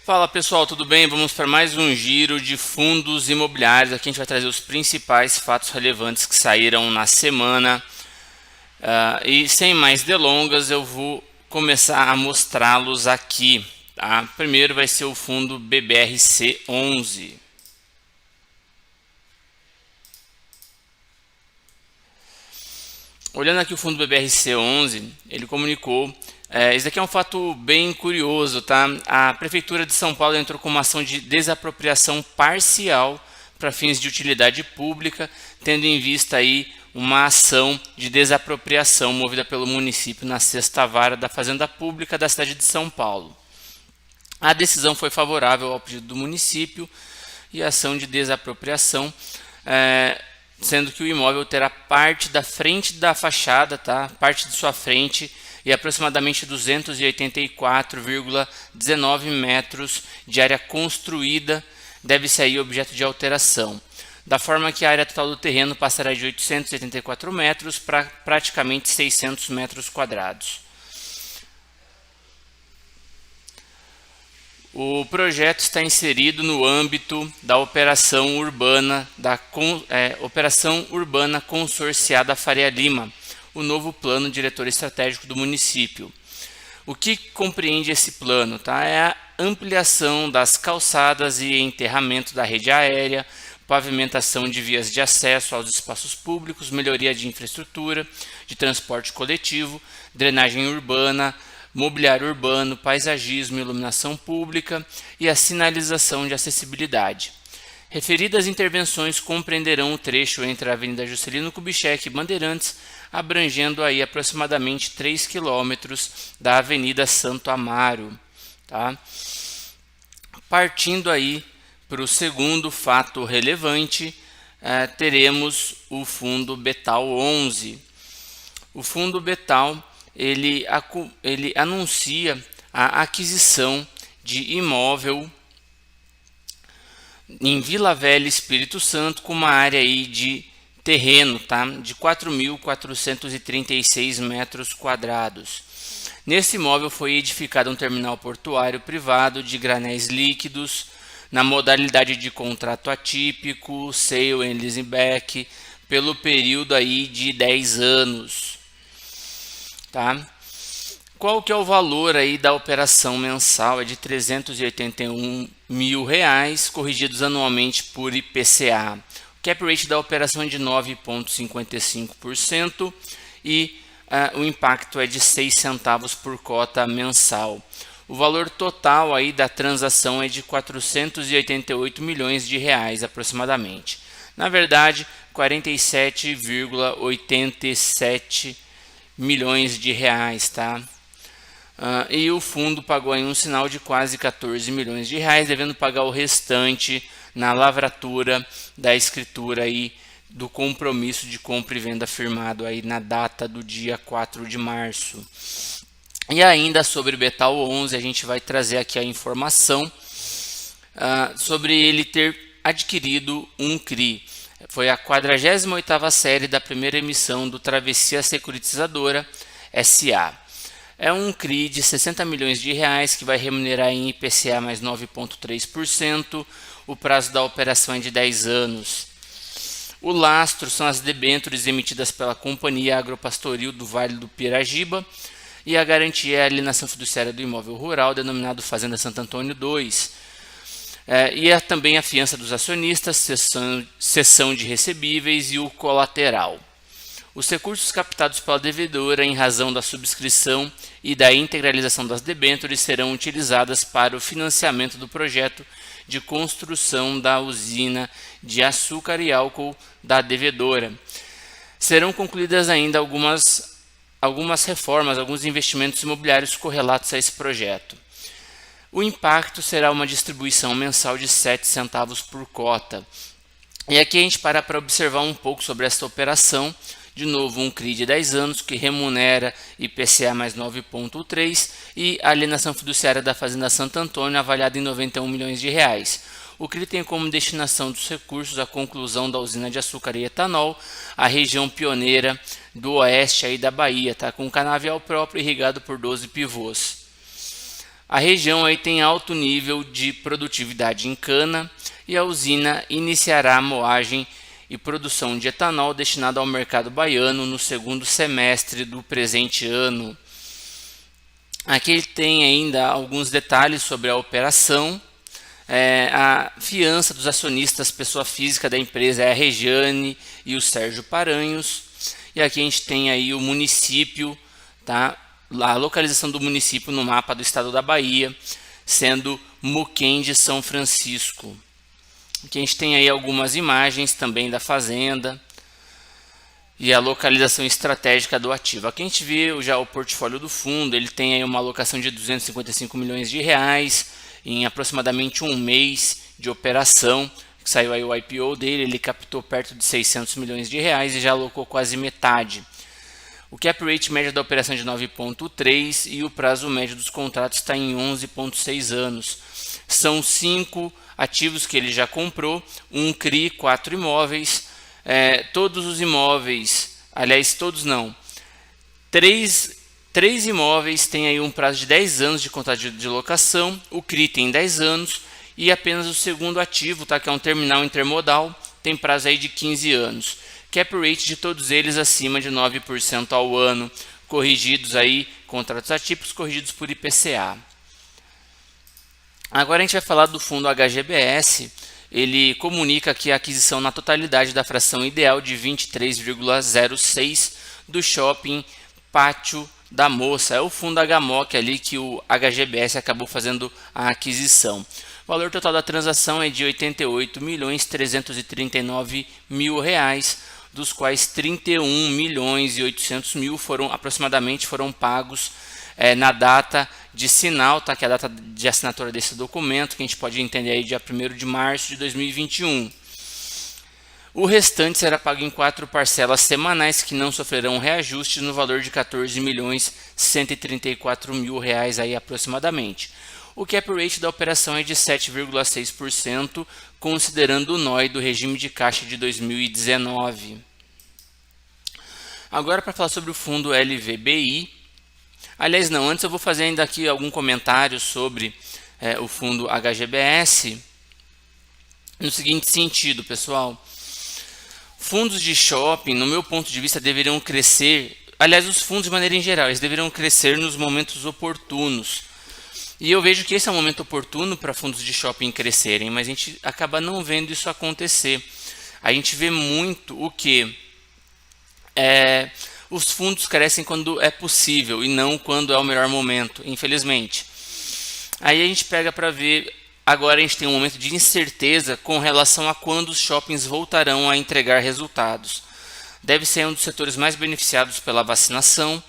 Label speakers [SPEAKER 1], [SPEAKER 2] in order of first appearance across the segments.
[SPEAKER 1] Fala pessoal, tudo bem? Vamos para mais um giro de fundos imobiliários. Aqui a gente vai trazer os principais fatos relevantes que saíram na semana. E sem mais delongas, eu vou começar a mostrá-los aqui. Tá? Primeiro vai ser o fundo BBRC11. Olhando aqui o fundo BBRC11, ele comunicou. Esse daqui é um fato bem curioso, tá? A Prefeitura de São Paulo entrou com uma ação de desapropriação parcial para fins de utilidade pública, tendo em vista aí uma ação de desapropriação movida pelo município na 6ª Vara da Fazenda Pública da cidade de São Paulo. A decisão foi favorável ao pedido do município e a ação de desapropriação, sendo que o imóvel terá parte da frente da fachada, tá? Parte de sua frente e aproximadamente 284,19 metros de área construída deve ser objeto de alteração, da forma que a área total do terreno passará de 884 metros para praticamente 600 metros quadrados. O projeto está inserido no âmbito da Operação Urbana Consorciada Faria Lima, o novo plano diretor estratégico do município. O que compreende esse plano? Tá? É a ampliação das calçadas e enterramento da rede aérea, pavimentação de vias de acesso aos espaços públicos, melhoria de infraestrutura, de transporte coletivo, drenagem urbana, mobiliário urbano, paisagismo, iluminação pública e a sinalização de acessibilidade. Referidas intervenções compreenderão o trecho entre a Avenida Juscelino Kubitschek e Bandeirantes, abrangendo aí aproximadamente 3 quilômetros da Avenida Santo Amaro. Tá? Partindo aí para o segundo fato relevante, teremos o fundo Betal 11. O fundo Betal ele anuncia a aquisição de imóvel em Vila Velha, Espírito Santo, com uma área aí de terreno, tá? De 4.436 metros quadrados. Nesse imóvel foi edificado um terminal portuário privado de granéis líquidos, na modalidade de contrato atípico, sale and leaseback, pelo período aí de 10 anos. Tá? Qual que é o valor aí da operação mensal? É de R$ 381 mil, corrigidos anualmente por IPCA. O cap rate da operação é de 9,55% e o impacto é de 6 centavos por cota mensal. O valor total aí da transação é de R$ 488 milhões aproximadamente. Na verdade, 47,87 milhões de reais, tá? E o fundo pagou aí um sinal de quase 14 milhões de reais, devendo pagar o restante na lavratura da escritura aí do compromisso de compra e venda firmado aí na data do dia 4 de março. E ainda sobre Betal 11, a gente vai trazer aqui a informação sobre ele ter adquirido um CRI. Foi a 48ª série da primeira emissão do Travessia Securitizadora SA. É um CRI de 60 milhões de reais que vai remunerar em IPCA mais 9,3%. O prazo da operação é de 10 anos. O lastro são as debêntures emitidas pela Companhia Agropastoril do Vale do Pirajiba e a garantia é a alienação fiduciária do imóvel rural denominado Fazenda Santo Antônio 2. E também a fiança dos acionistas, cessão de recebíveis e o colateral. Os recursos captados pela devedora em razão da subscrição e da integralização das debêntures serão utilizadas para o financiamento do projeto de construção da usina de açúcar e álcool da devedora. Serão concluídas ainda algumas reformas, alguns investimentos imobiliários correlatos a esse projeto. O impacto será uma distribuição mensal de 7 centavos por cota. E aqui a gente para observar um pouco sobre esta operação. De novo, um CRI de 10 anos que remunera IPCA mais 9,3% e a alienação fiduciária da Fazenda Santo Antônio avaliada em 91 milhões de reais. O CRI tem como destinação dos recursos a conclusão da usina de açúcar e etanol, a região pioneira do oeste aí da Bahia, tá? Com canavial próprio irrigado por 12 pivôs. A região aí tem alto nível de produtividade em cana e a usina iniciará a moagem e produção de etanol destinado ao mercado baiano no segundo semestre do presente ano. Aqui tem ainda alguns detalhes sobre a operação. A fiança dos acionistas pessoa física da empresa é a Regiane e o Sérgio Paranhos. E aqui a gente tem aí o município, tá? A localização do município no mapa do estado da Bahia, sendo Muquem de São Francisco. Aqui a gente tem aí algumas imagens também da fazenda e a localização estratégica do ativo. Aqui a gente vê já o portfólio do fundo. Ele tem aí uma alocação de 255 milhões de reais em aproximadamente um mês de operação. Que saiu aí o IPO dele, ele captou perto de 600 milhões de reais e já alocou quase metade. O cap rate médio da operação é de 9,3 e o prazo médio dos contratos está em 11,6 anos. São 5 ativos que ele já comprou, um CRI, 4 imóveis. Todos os imóveis, aliás, todos não, 3 imóveis têm aí um prazo de 10 anos de contrato de locação, o CRI tem 10 anos e apenas o segundo ativo, tá, que é um terminal intermodal, tem prazo aí de 15 anos. Cap rate de todos eles acima de 9% ao ano, corrigidos aí, contratos atípicos corrigidos por IPCA. Agora a gente vai falar do fundo HGBS. Ele comunica aqui a aquisição na totalidade da fração ideal de 23,06 do shopping Pátio da Moça. É o fundo HMOC ali que o HGBS acabou fazendo a aquisição. O valor total da transação é de R$ 88.339.000 reais, dos quais 31.800.000 aproximadamente foram pagos na data de sinal, tá? Que é a data de assinatura desse documento, que a gente pode entender aí dia 1º de março de 2021. O restante será pago em 4 parcelas semanais que não sofrerão reajustes no valor de R$ 14.134.000 reais aí aproximadamente. O cap rate da operação é de 7,6%, considerando o NOI do regime de caixa de 2019. Agora para falar sobre o fundo LVBI. Aliás, não, antes eu vou fazer ainda aqui algum comentário sobre o fundo HGBS. No seguinte sentido, pessoal. Fundos de shopping, no meu ponto de vista, deveriam crescer. Aliás, os fundos de maneira em geral, eles deveriam crescer nos momentos oportunos. E eu vejo que esse é um momento oportuno para fundos de shopping crescerem, mas a gente acaba não vendo isso acontecer. A gente vê muito o que? Os fundos crescem quando é possível e não quando é o melhor momento, infelizmente. Aí a gente pega para ver, agora a gente tem um momento de incerteza com relação a quando os shoppings voltarão a entregar resultados. Deve ser um dos setores mais beneficiados pela vacinação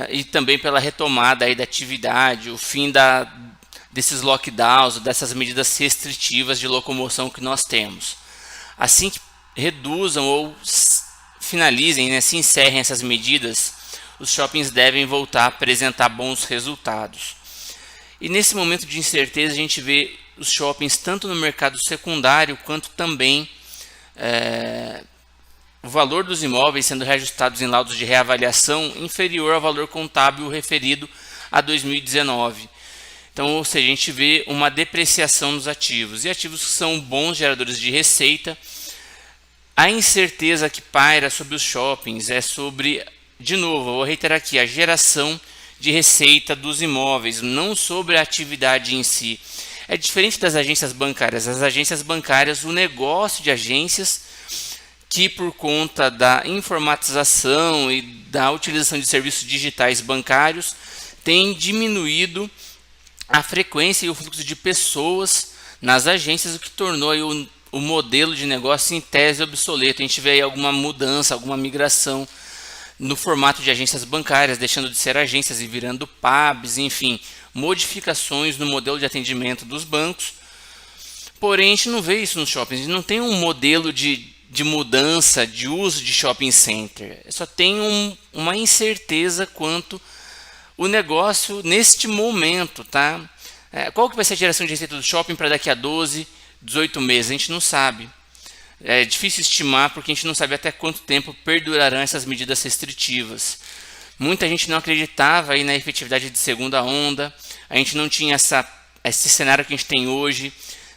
[SPEAKER 1] e também pela retomada aí da atividade, o fim desses lockdowns, dessas medidas restritivas de locomoção que nós temos. Assim que reduzam ou finalizem, né, se encerrem essas medidas, os shoppings devem voltar a apresentar bons resultados. E nesse momento de incerteza a gente vê os shoppings tanto no mercado secundário quanto também o valor dos imóveis sendo reajustados em laudos de reavaliação inferior ao valor contábil referido a 2019. Então, ou seja, a gente vê uma depreciação nos ativos. E ativos que são bons geradores de receita. A incerteza que paira sobre os shoppings é sobre, de novo, eu vou reiterar aqui, a geração de receita dos imóveis, não sobre a atividade em si. É diferente das agências bancárias. As agências bancárias, o negócio de agências, que por conta da informatização e da utilização de serviços digitais bancários, tem diminuído a frequência e o fluxo de pessoas nas agências, o que tornou aí o modelo de negócio em tese obsoleto. A gente vê aí alguma mudança, alguma migração no formato de agências bancárias, deixando de ser agências e virando PABs, enfim, modificações no modelo de atendimento dos bancos. Porém, a gente não vê isso nos shoppings, a gente não tem um modelo de mudança, de uso de shopping center. Só tem uma incerteza quanto o negócio neste momento, tá? Qual que vai ser a geração de receita do shopping para daqui a 12, 18 meses? A gente não sabe. É difícil estimar porque a gente não sabe até quanto tempo perdurarão essas medidas restritivas. Muita gente não acreditava aí na efetividade de segunda onda. a gente não tinha esse cenário que a gente tem hoje,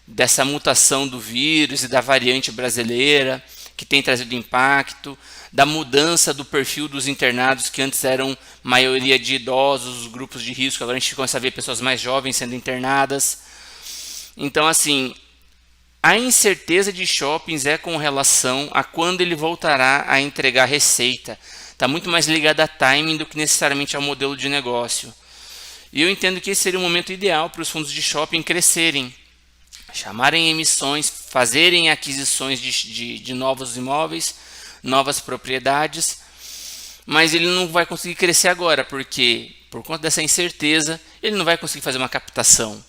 [SPEAKER 1] dessa mutação do vírus e da variante brasileira, que tem trazido impacto, da mudança do perfil dos internados, que antes eram maioria de idosos, grupos de risco, agora a gente começa a ver pessoas mais jovens sendo internadas. Então, assim, a incerteza de shoppings é com relação a quando ele voltará a entregar receita. Está muito mais ligado a timing do que necessariamente ao modelo de negócio. E eu entendo que esse seria o momento ideal para os fundos de shopping crescerem, chamarem emissões, fazerem aquisições de novos imóveis, novas propriedades, mas ele não vai conseguir crescer agora, porque por conta dessa incerteza, ele não vai conseguir fazer uma captação.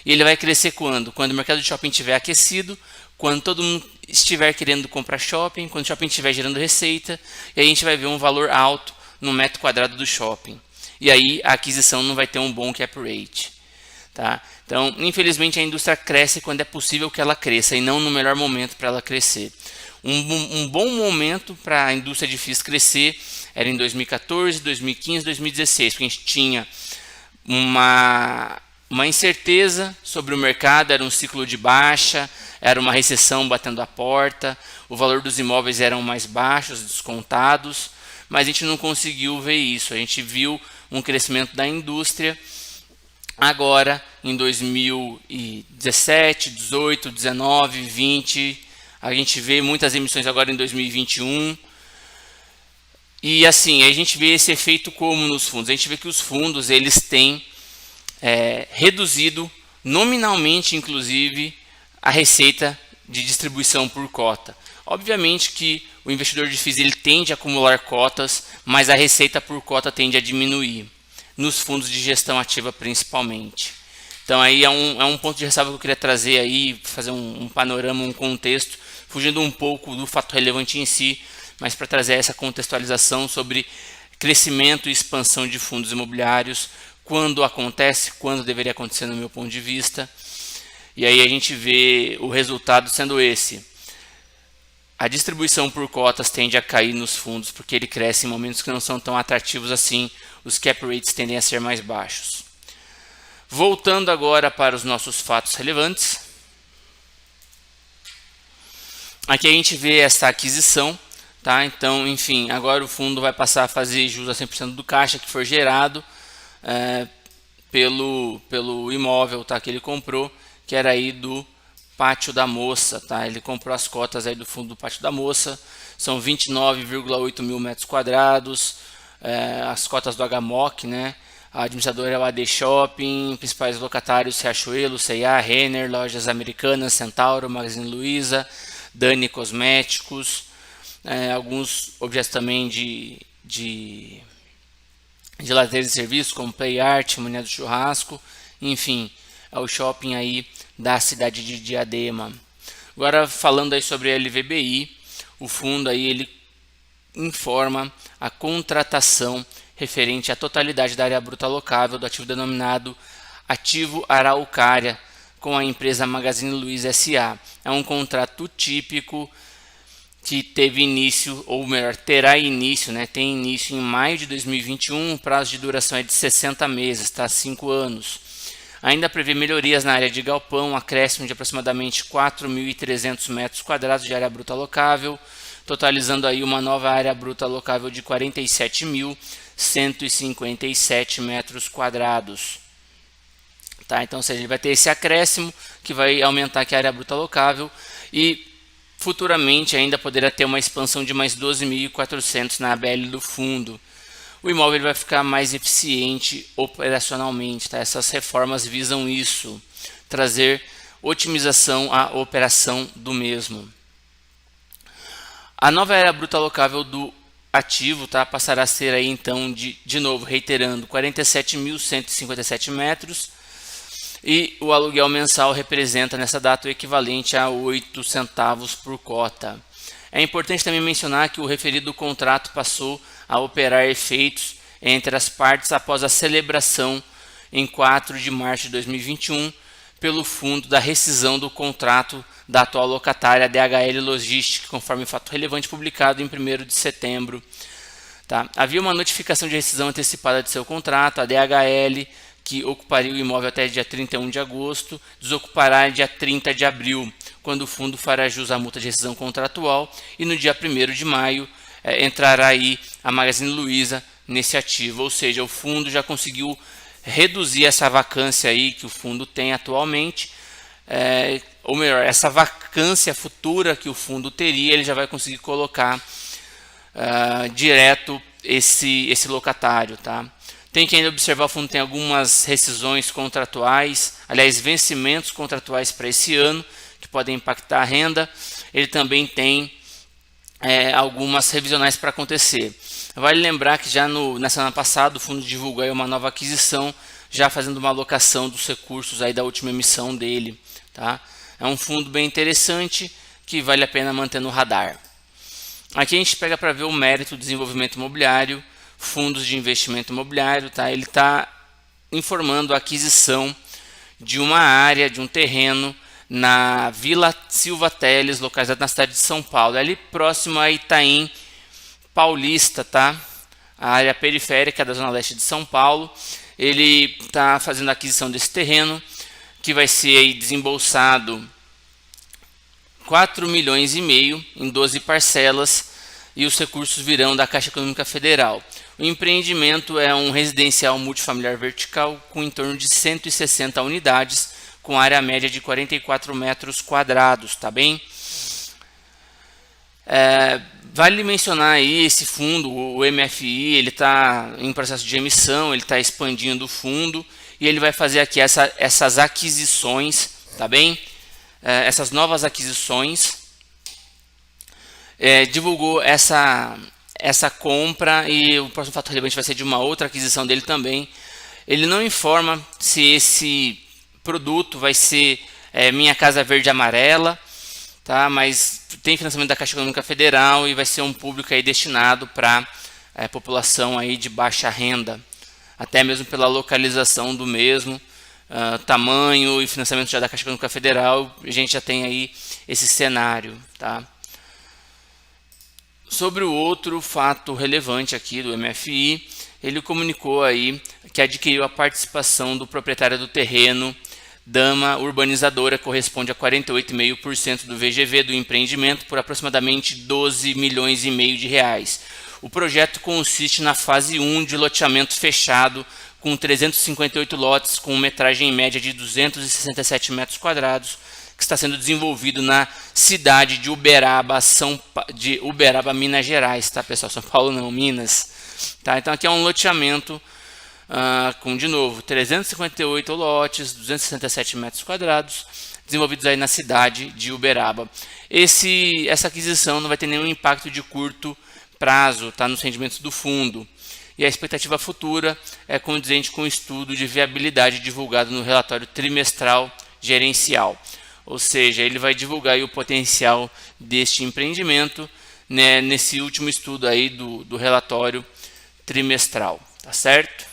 [SPEAKER 1] E ele vai crescer quando? Quando o mercado de shopping estiver aquecido, quando todo mundo estiver querendo comprar shopping, quando o shopping estiver gerando receita, e aí a gente vai ver um valor alto no metro quadrado do shopping. E aí a aquisição não vai ter um bom cap rate. Tá? Então, infelizmente, a indústria cresce quando é possível que ela cresça e não no melhor momento para ela crescer. Um bom momento para a indústria de FIIs crescer era em 2014, 2015, 2016, porque a gente tinha uma incerteza sobre o mercado, era um ciclo de baixa, era uma recessão batendo a porta, o valor dos imóveis eram mais baixos, descontados, mas a gente não conseguiu ver isso. A gente viu um crescimento da indústria agora em 2017, 18, 19, 20, a gente vê muitas emissões agora em 2021. E assim, a gente vê esse efeito como nos fundos. A gente vê que os fundos eles têm reduzido nominalmente, inclusive, a receita de distribuição por cota. Obviamente que o investidor de FIIs ele tende a acumular cotas, mas a receita por cota tende a diminuir, nos fundos de gestão ativa principalmente. Então aí é um ponto de ressalva que eu queria trazer aí, fazer um panorama, um contexto, fugindo um pouco do fato relevante em si, mas para trazer essa contextualização sobre crescimento e expansão de fundos imobiliários, quando acontece, quando deveria acontecer no meu ponto de vista. E aí a gente vê o resultado sendo esse. A distribuição por cotas tende a cair nos fundos porque ele cresce em momentos que não são tão atrativos assim, os cap rates tendem a ser mais baixos. Voltando agora para os nossos fatos relevantes. Aqui a gente vê essa aquisição, tá? Então, enfim, agora o fundo vai passar a fazer jus a 100% do caixa que for gerado pelo imóvel, tá? Que ele comprou, que era aí do Pátio da Moça, tá? Ele comprou as cotas aí do fundo do Pátio da Moça, são 29,8 mil metros quadrados, as cotas do HMOC, né? A administradora é o AD Shopping, principais locatários Riachuelo, C&A, Renner, Lojas Americanas, Centauro, Magazine Luiza, Dani Cosméticos, alguns objetos também de lazer e serviços, como Play Art, Mané do Churrasco, enfim, é o shopping aí da cidade de Diadema. Agora falando aí sobre a LVBI, o fundo aí ele informa a contratação referente à totalidade da área bruta locável do ativo denominado Ativo Araucária com a empresa Magazine Luiza S.A. É um contrato típico que teve início, ou melhor, terá início, né? Tem início em maio de 2021, o prazo de duração é de 60 meses, tá? 5 anos. Ainda prevê melhorias na área de galpão, acréscimo de aproximadamente 4.300 metros quadrados de área bruta locável, totalizando aí uma nova área bruta locável de 47.157 metros quadrados. Tá? Então, ou seja, ele vai ter esse acréscimo que vai aumentar aqui a área bruta locável e futuramente ainda poderá ter uma expansão de mais 12.400 na ABL do fundo. O imóvel vai ficar mais eficiente operacionalmente. Tá? Essas reformas visam isso, trazer otimização à operação do mesmo. A nova área bruta locável do ativo, tá, passará a ser aí então, de novo, reiterando, 47.157 metros e o aluguel mensal representa nessa data o equivalente a 8 centavos por cota. É importante também mencionar que o referido contrato passou a operar efeitos entre as partes após a celebração em 4 de março de 2021 pelo fundo da rescisão do contrato da atual locatária DHL Logistics, conforme fato relevante publicado em 1º de setembro. Tá? Havia uma notificação de rescisão antecipada de seu contrato, a DHL que ocuparia o imóvel até dia 31 de agosto, desocupará dia 30 de abril, quando o fundo fará jus à multa de rescisão contratual, e no dia 1º de maio entrará aí a Magazine Luiza nesse ativo, ou seja, o fundo já conseguiu reduzir essa vacância aí que o fundo tem atualmente, ou melhor, essa vacância futura que o fundo teria, ele já vai conseguir colocar direto esse locatário, tá? Tem que ainda observar, o fundo tem algumas rescisões contratuais, aliás, vencimentos contratuais para esse ano, que podem impactar a renda. Ele também tem algumas revisionais para acontecer. Vale lembrar que já na semana passada o fundo divulgou aí uma nova aquisição, já fazendo uma alocação dos recursos aí da última emissão dele, tá? É um fundo bem interessante que vale a pena manter no radar. Aqui a gente pega para ver o mérito do desenvolvimento imobiliário, fundos de investimento imobiliário, tá? Ele está informando a aquisição de uma área, de um terreno na Vila Silva Teles, localizada na cidade de São Paulo, ali próximo a Itaim Paulista, tá? A área periférica da zona leste de São Paulo. Ele está fazendo a aquisição desse terreno, que vai ser aí desembolsado 4,5 milhões em 12 parcelas, e os recursos virão da Caixa Econômica Federal. O empreendimento é um residencial multifamiliar vertical com em torno de 160 unidades, com área média de 44 metros quadrados, tá bem? Vale mencionar aí esse fundo, o MFI, ele está em processo de emissão, ele está expandindo o fundo e ele vai fazer aqui essas aquisições, tá bem? Essas novas aquisições. Divulgou essa compra, e o próximo fato relevante vai ser de uma outra aquisição dele também. Ele não informa se esse produto vai ser Minha Casa Verde Amarela, tá? Mas tem financiamento da Caixa Econômica Federal e vai ser um público aí destinado para população aí de baixa renda, até mesmo pela localização do mesmo, tamanho e financiamento já da Caixa Econômica Federal. A gente já tem aí esse cenário, tá? Sobre o outro fato relevante aqui do MFI, ele comunicou aí que adquiriu a participação do proprietário do terreno, Dama Urbanizadora, corresponde a 48,5% do VGV do empreendimento, por aproximadamente 12,5 milhões de reais. O projeto consiste na fase 1 de loteamento fechado, com 358 lotes, com metragem média de 267 metros quadrados, que está sendo desenvolvido na cidade de Uberaba, Minas Gerais, tá, pessoal? São Paulo não, Minas. Tá? Então aqui é um loteamento com, de novo, 358 lotes, 267 metros quadrados, desenvolvidos aí na cidade de Uberaba. Essa aquisição não vai ter nenhum impacto de curto prazo, tá, nos rendimentos do fundo. E a expectativa futura é condizente com o estudo de viabilidade divulgado no relatório trimestral gerencial. Ou seja, ele vai divulgar aí o potencial deste empreendimento, né, nesse último estudo aí do relatório trimestral, tá certo?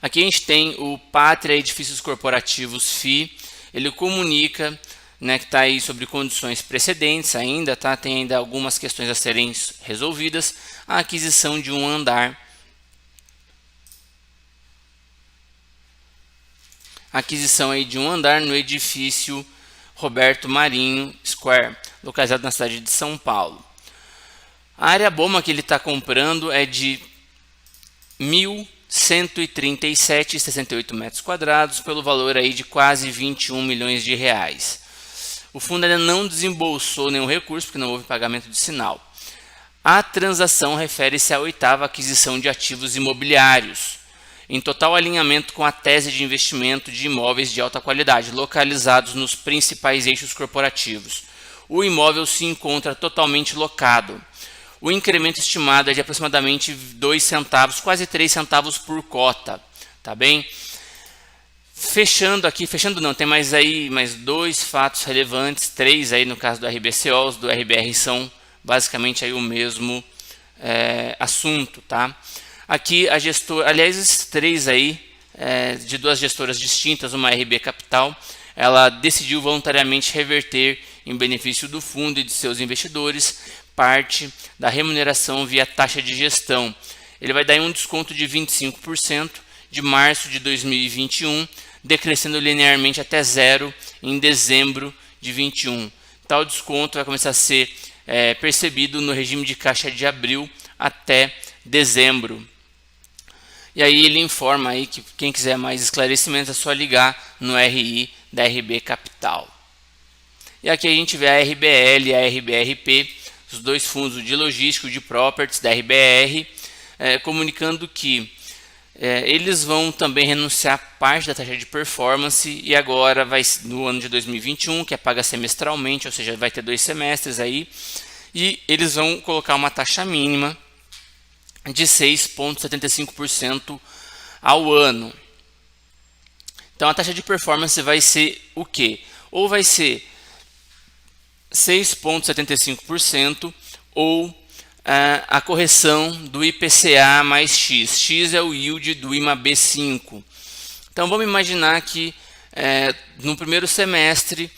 [SPEAKER 1] Aqui a gente tem o Pátria Edifícios Corporativos FI. Ele comunica, né, que está aí sobre condições precedentes ainda, tá? Tem ainda algumas questões a serem resolvidas. A aquisição de um andar. Aquisição aí de um andar no edifício Roberto Marinho Square, localizado na cidade de São Paulo. A área BOMA que ele está comprando é de 1.137,68 metros quadrados, pelo valor aí de quase 21 milhões de reais. O fundo ainda não desembolsou nenhum recurso, porque não houve pagamento de sinal. A transação refere-se à 8ª aquisição de ativos imobiliários, em total alinhamento com a tese de investimento de imóveis de alta qualidade, localizados nos principais eixos corporativos. O imóvel se encontra totalmente locado. O incremento estimado é de aproximadamente 2 centavos, quase 3 centavos por cota, tá bem? Fechando aqui, tem mais dois fatos relevantes, 3 aí no caso do RBCO, os do RBR são basicamente aí o mesmo assunto, tá? Aqui a gestora, aliás, esses 3 aí, de 2 gestoras distintas, uma RB Capital, ela decidiu voluntariamente reverter em benefício do fundo e de seus investidores parte da remuneração via taxa de gestão. Ele vai dar um desconto de 25% de março de 2021, decrescendo linearmente até zero em dezembro de 21. Tal desconto vai começar a ser percebido no regime de caixa de abril até dezembro. E aí ele informa aí que quem quiser mais esclarecimentos é só ligar no RI da RB Capital. E aqui a gente vê a RBL e a RBRP, os dois fundos de logística e de properties da RBR, comunicando que eles vão também renunciar parte da taxa de performance e agora vai no ano de 2021, que é paga semestralmente, ou seja, vai ter 2 semestres aí, e eles vão colocar uma taxa mínima de 6,75% ao ano. Então a taxa de performance vai ser o quê? Ou vai ser 6,75% ou a correção do IPCA mais X. X é o yield do IMAB5. Então vamos imaginar que no primeiro semestre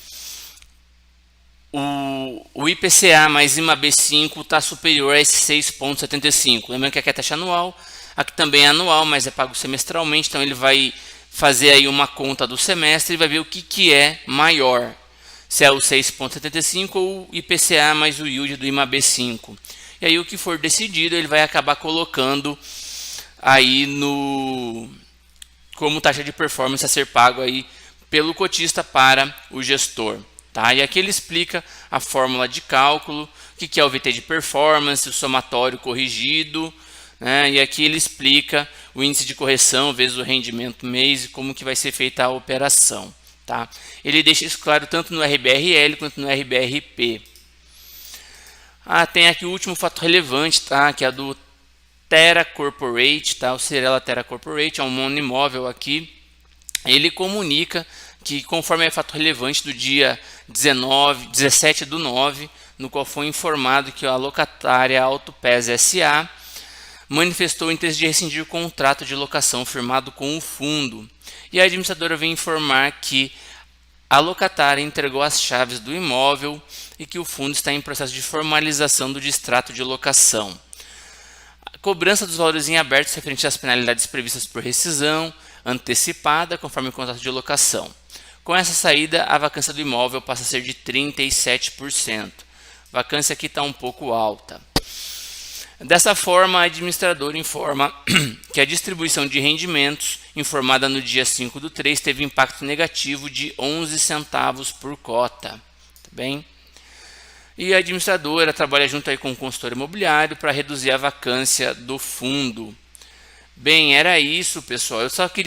[SPEAKER 1] o IPCA mais IMAB5 está superior a esse 6,75. Lembrando que aqui é taxa anual, aqui também é anual, mas é pago semestralmente, então ele vai fazer aí uma conta do semestre e vai ver o que é maior, se é o 6,75 ou o IPCA mais o yield do IMAB5. E aí o que for decidido, ele vai acabar colocando aí como taxa de performance a ser pago aí pelo cotista para o gestor. Tá? E aqui ele explica a fórmula de cálculo, o que é o VT de performance, o somatório corrigido, né? E aqui ele explica o índice de correção vezes o rendimento mês e como que vai ser feita a operação. Tá? Ele deixa isso claro tanto no RBRL quanto no RBRP. Tem aqui o último fato relevante, tá? Que é do Terra Corporate, tá? O Cirela Terra Corporate é um monoimóvel aqui. Ele comunica que, conforme é fato relevante do dia 17/9, no qual foi informado que a locatária Autopes S.A. manifestou o interesse de rescindir o contrato de locação firmado com o fundo. E a administradora vem informar que a locatária entregou as chaves do imóvel e que o fundo está em processo de formalização do distrato de locação. A cobrança dos valores em aberto referente às penalidades previstas por rescisão antecipada, conforme o contrato de locação. Com essa saída, a vacância do imóvel passa a ser de 37%. A vacância aqui está um pouco alta. Dessa forma, a administradora informa que a distribuição de rendimentos, informada no dia 5/3, teve impacto negativo de 11 centavos por cota. Tá bem? E a administradora trabalha junto aí com o consultor imobiliário para reduzir a vacância do fundo. Bem, era isso, pessoal. Eu só queria